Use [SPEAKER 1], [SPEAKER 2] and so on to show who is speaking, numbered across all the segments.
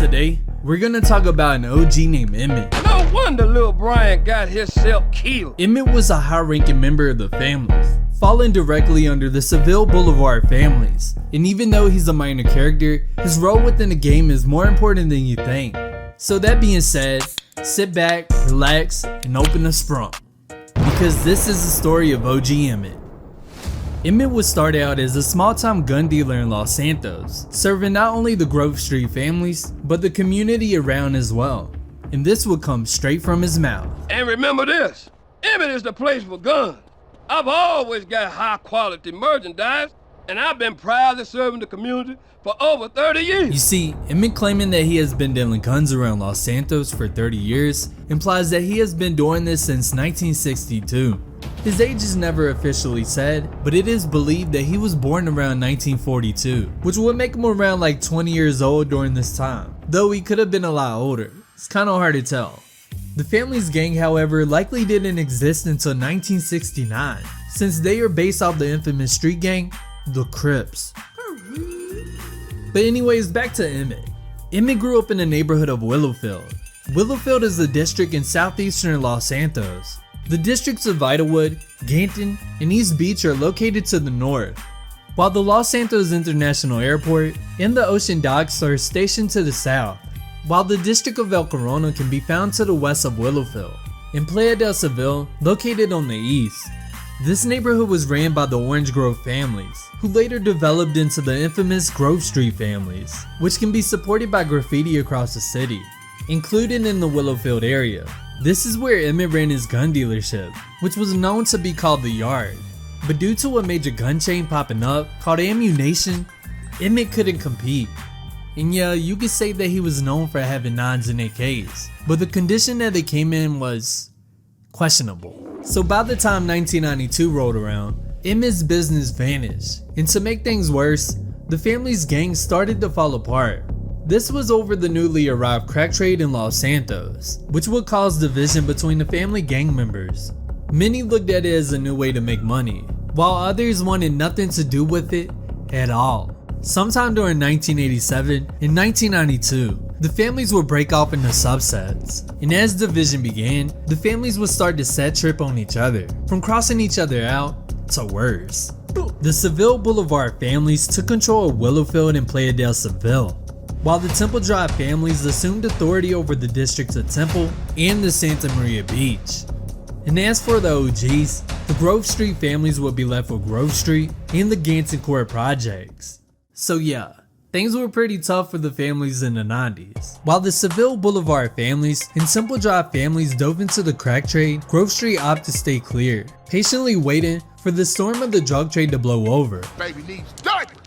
[SPEAKER 1] Today, we're gonna talk about an OG named Emmet.
[SPEAKER 2] No wonder little Brian got himself killed.
[SPEAKER 1] Emmet was a high-ranking member of the families, falling directly under the Seville Boulevard families. And even though he's a minor character, his role within the game is more important than you think. So that being said, sit back, relax, and open a sprung, because this is the story of OG Emit. Emmet would start out as a small-time gun dealer in Los Santos, serving not only the Grove Street families, but the community around as well. And this would come straight from his mouth.
[SPEAKER 2] And remember this, Emmet is the place for guns. I've always got high-quality merchandise, and I've been proudly serving the community for over 30 years.
[SPEAKER 1] You see, Emmet claiming that he has been dealing guns around Los Santos for 30 years implies that he has been doing this since 1962. His age is never officially said, but it is believed that he was born around 1942, which would make him around like 20 years old during this time, though he could have been a lot older. It's kind of hard to tell. The family's gang, however, likely didn't exist until 1969, since they are based off the infamous street gang, the Crips. But anyways, back to Emmet. Emmet grew up in the neighborhood of Willowfield. Willowfield is a district in southeastern Los Santos. The districts of Vitalwood, Ganton, and East Beach are located to the north, while the Los Santos International Airport and the ocean docks are stationed to the south, while the district of El Corona can be found to the west of Willowfield, and Playa del Seville located on the east. This neighborhood was ran by the Orange Grove families, who later developed into the infamous Grove Street families, which can be supported by graffiti across the city, included in the Willowfield area. This is where Emmet ran his gun dealership, which was known to be called The Yard. But due to a major gun chain popping up called Ammunition, Emmet couldn't compete. And yeah, you could say that he was known for having 9s and AKs, but the condition that they came in was questionable. So by the time 1992 rolled around, Emmet's business vanished, and to make things worse, the family's gang started to fall apart. This was over the newly arrived crack trade in Los Santos, which would cause division between the family gang members. Many looked at it as a new way to make money, while others wanted nothing to do with it at all. Sometime during 1987 and 1992, the families would break off into subsets, and as division began, the families would start to set trip on each other, from crossing each other out to worse. The Seville Boulevard families took control of Willowfield and Playa del Seville, while the Temple Drive families assumed authority over the districts of Temple and the Santa Maria Beach. And as for the OGs, the Grove Street families would be left with Grove Street and the Ganton Court projects. So yeah, things were pretty tough for the families in the 90s. While the Seville Boulevard families and Temple Drive families dove into the crack trade, Grove Street opted to stay clear, patiently waiting for the storm of the drug trade to blow over.
[SPEAKER 3] Baby needs diapers.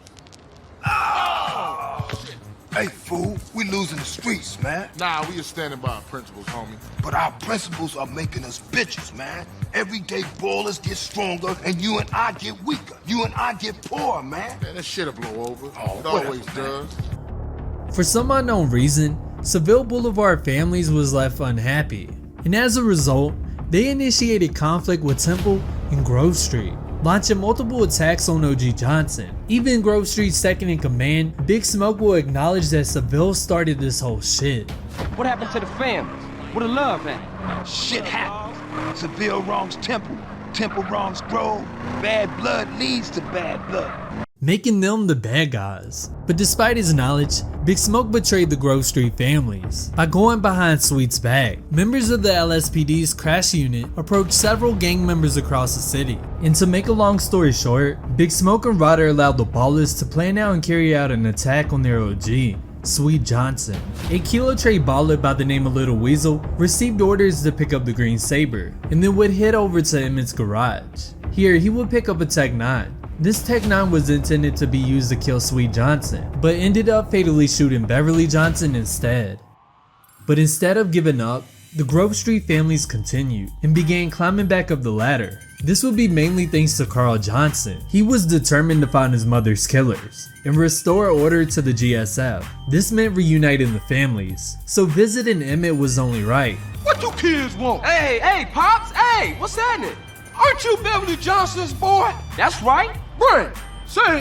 [SPEAKER 3] Oh, shit. Hey, fool, we losing the streets, man.
[SPEAKER 4] Nah, we just standing by our principles, homie.
[SPEAKER 3] But our principles are making us bitches, man. Everyday ballers get stronger, and you and I get weaker. You and I get poorer, man.
[SPEAKER 4] Man, that shit'll blow over.
[SPEAKER 3] Oh,
[SPEAKER 4] it
[SPEAKER 3] whatever,
[SPEAKER 4] always
[SPEAKER 3] man.
[SPEAKER 4] does.
[SPEAKER 1] For some unknown reason, Seville Boulevard families was left unhappy, and as a result, they initiated conflict with Temple and Grove Street, launching multiple attacks on OG Johnson. Even Grove Street's second in command, Big Smoke, will acknowledge that Seville started this whole shit.
[SPEAKER 5] What happened to the families? Where the love at?
[SPEAKER 3] Shit happens. Seville wrongs Temple. Temple wrongs Grove. Bad blood leads to bad blood,
[SPEAKER 1] making them the bad guys. But despite his knowledge, Big Smoke betrayed the Grove Street families by going behind Sweet's back. Members of the LSPD's crash unit approached several gang members across the city. And to make a long story short, Big Smoke and Ryder allowed the Ballers to plan out and carry out an attack on their OG, Sweet Johnson. A kilo tray baller by the name of Little Weasel received orders to pick up the Green Saber and then would head over to Emmet's garage. Here, he would pick up a Tech 9. This Tech 9 was intended to be used to kill Sweet Johnson, but ended up fatally shooting Beverly Johnson instead. But instead of giving up, the Grove Street families continued and began climbing back up the ladder. This would be mainly thanks to Carl Johnson. He was determined to find his mother's killers and restore order to the GSF. This meant reuniting the families, so visiting Emmet was only right.
[SPEAKER 2] What you kids want?
[SPEAKER 5] Hey, Pops, hey, what's happening?
[SPEAKER 2] Aren't you Beverly Johnson's boy?
[SPEAKER 5] That's right.
[SPEAKER 2] Brian, say,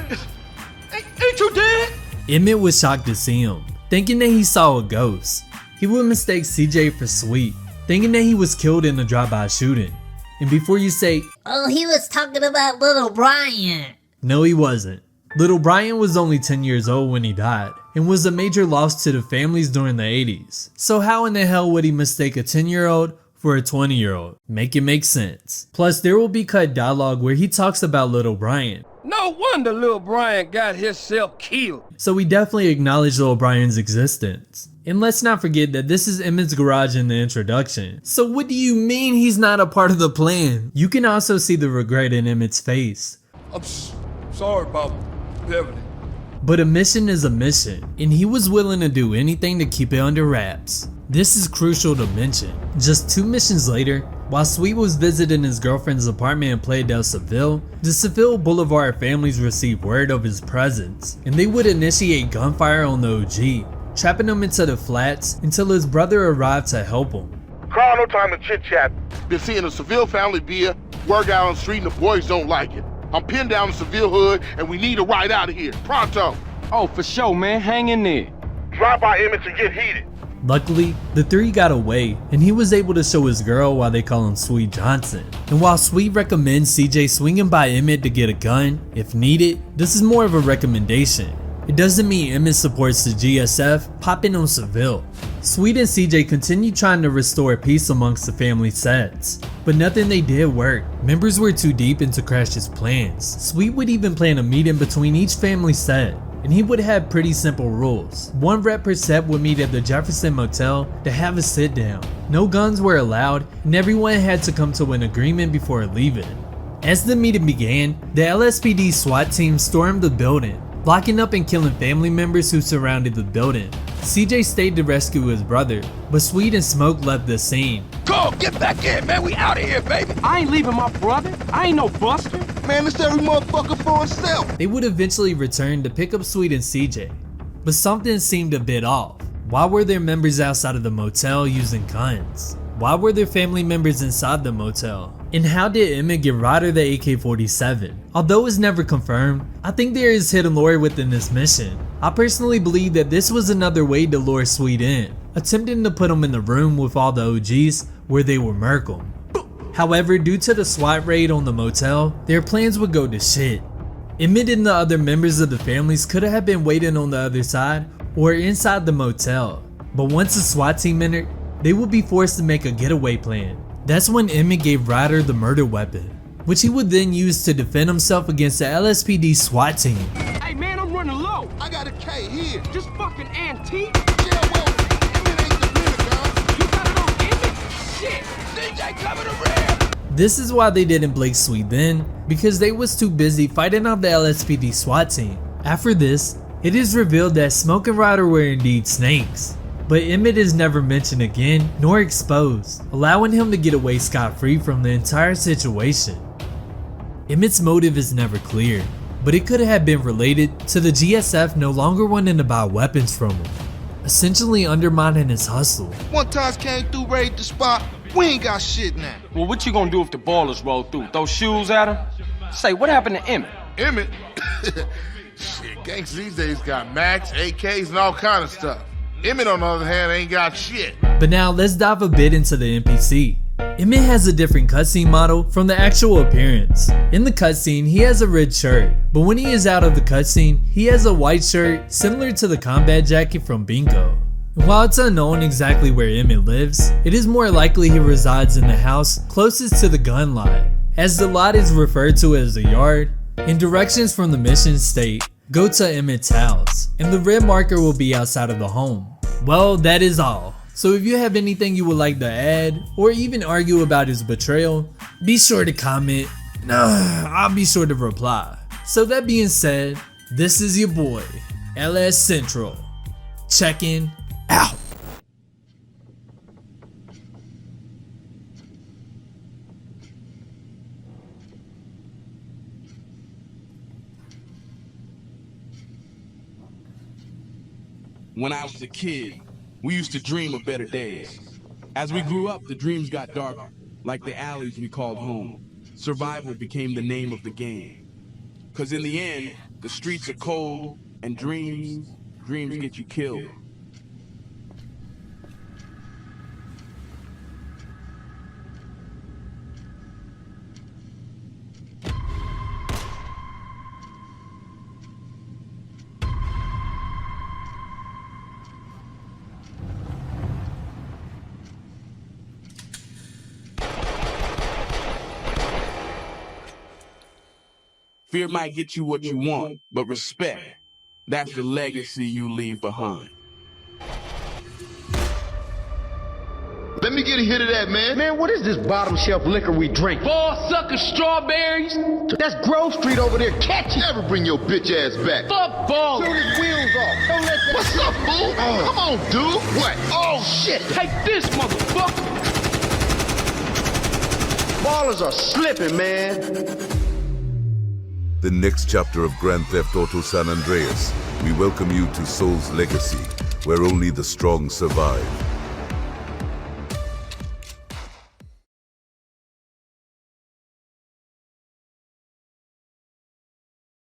[SPEAKER 2] ain't you dead?
[SPEAKER 1] Emmet was shocked to see him, thinking that he saw a ghost. He would mistake CJ for Sweet, thinking that he was killed in a drive-by shooting. And before you say,
[SPEAKER 6] "Oh, he was talking about little Brian."
[SPEAKER 1] no, he wasn't. Little Brian was only 10 years old when he died, and was a major loss to the families during the 80s. So how in the hell would he mistake a 10-year-old for a 20-year-old? Make it make sense. Plus, there will be cut dialogue where he talks about little Brian.
[SPEAKER 2] No wonder little Brian got himself killed.
[SPEAKER 1] So we definitely acknowledge little Brian's existence. And let's not forget that this is Emmet's garage in the introduction. So what do you mean he's not a part of the plan? You can also see the regret in Emmet's face.
[SPEAKER 2] I'm sorry about Beverly.
[SPEAKER 1] But a mission is a mission, and he was willing to do anything to keep it under wraps. This is crucial to mention. Just 2 missions later, while Sweet was visiting his girlfriend's apartment in Playa del Seville, the Seville Boulevard families received word of his presence, and they would initiate gunfire on the OG, trapping him into the flats until his brother arrived to help him.
[SPEAKER 7] Carl, no time to chit-chat. Been seeing a Seville family beer, work out on the street, and the boys don't like it. I'm pinned down the Seville hood, and we need a ride out of here. Pronto.
[SPEAKER 5] Oh, for sure, man. Hang in there.
[SPEAKER 7] Drive by Emmet and get heated.
[SPEAKER 1] Luckily, the 3 got away, and he was able to show his girl why they call him Sweet Johnson. And while Sweet recommends CJ swinging by Emmet to get a gun, if needed, this is more of a recommendation. It doesn't mean Emmet supports the GSF popping on Seville. Sweet and CJ continue trying to restore peace amongst the family sets, but nothing they did worked. Members were too deep into Crash's plans. Sweet would even plan a meeting between each family set, and he would have pretty simple rules. 1 rep per set would meet at the Jefferson Motel to have a sit down. No guns were allowed, and everyone had to come to an agreement before leaving. As the meeting began, the LSPD SWAT team stormed the building, blocking up and killing family members who surrounded the building. CJ stayed to rescue his brother, but Sweet and Smoke left the scene.
[SPEAKER 2] Go, get back in, man. We out of here, baby.
[SPEAKER 5] I ain't leaving my brother. I ain't no buster.
[SPEAKER 7] Man, it's every motherfucker for himself.
[SPEAKER 1] They would eventually return to pick up Sweet and CJ, but something seemed a bit off. Why were there members outside of the motel using guns? Why were there family members inside the motel? And how did Emmet get Ryder the AK-47? Although it's never confirmed, I think there is hidden lore within this mission. I personally believe that this was another way to lure Sweet in, attempting to put him in the room with all the OGs where they would murk him. However, due to the SWAT raid on the motel, their plans would go to shit. Emmet and the other members of the families could have been waiting on the other side or inside the motel, but once the SWAT team entered, they would be forced to make a getaway plan. That's when Emmet gave Ryder the murder weapon, which he would then use to defend himself against the LSPD SWAT team.
[SPEAKER 5] Hey, man, I'm running low.
[SPEAKER 7] I got a K here.
[SPEAKER 5] Just fucking antique.
[SPEAKER 7] Yeah, well, Emmet ain't the winner, dog.
[SPEAKER 5] You got it on Emmet? Shit.
[SPEAKER 2] CJ coming to rear.
[SPEAKER 1] This is why they didn't blake Sweet then, because they was too busy fighting off the LSPD SWAT team. After this, it is revealed that Smoke and Ryder were indeed snakes. But Emmet is never mentioned again nor exposed, allowing him to get away scot-free from the entire situation. Emmet's motive is never clear, but it could have been related to the GSF no longer wanting to buy weapons from him, essentially undermining his hustle.
[SPEAKER 3] One time came through, raided the spot. We ain't got shit now.
[SPEAKER 5] Well, what you gonna do if the ballers roll through? Throw shoes at him? Say, what happened to Emmet?
[SPEAKER 7] Emmet? Shit, gangsters these days got Macs, AKs, and all kind of stuff. Emmet, on the other hand, ain't got shit.
[SPEAKER 1] But now let's dive a bit into the NPC. Emmet has a different cutscene model from the actual appearance. In the cutscene, he has a red shirt, but when he is out of the cutscene, he has a white shirt similar to the combat jacket from Bingo. While it's unknown exactly where Emmet lives, it is more likely he resides in the house closest to the gun lot, as the lot is referred to as the yard, and directions from the mission state, go to Emmet's house, and the red marker will be outside of the home. Well, that is all. So if you have anything you would like to add, or even argue about his betrayal, be sure to comment. I'll be sure to reply. So that being said, this is your boy, LS Central, checking out.
[SPEAKER 8] When I was a kid, we used to dream of better days. As we grew up, the dreams got darker, like the alleys we called home. Survival became the name of the game. 'Cause in the end, the streets are cold, and dreams get you killed. Fear might get you what you want, but respect, that's the legacy you leave behind.
[SPEAKER 3] Let me get a hit of that, man.
[SPEAKER 9] Man, what is this bottom shelf liquor we drink?
[SPEAKER 2] Ball sucker strawberries.
[SPEAKER 9] That's Grove Street over there. Catch it.
[SPEAKER 3] Never bring your bitch ass back.
[SPEAKER 2] Fuck ball.
[SPEAKER 9] Turn his wheels off. Don't let that.
[SPEAKER 3] What's up, fool? Come on, dude. What? Oh, shit.
[SPEAKER 2] Take this, motherfucker.
[SPEAKER 9] Ballers are slipping, man.
[SPEAKER 10] The next chapter of Grand Theft Auto San Andreas, we welcome you to Soul's legacy, where only the strong survive.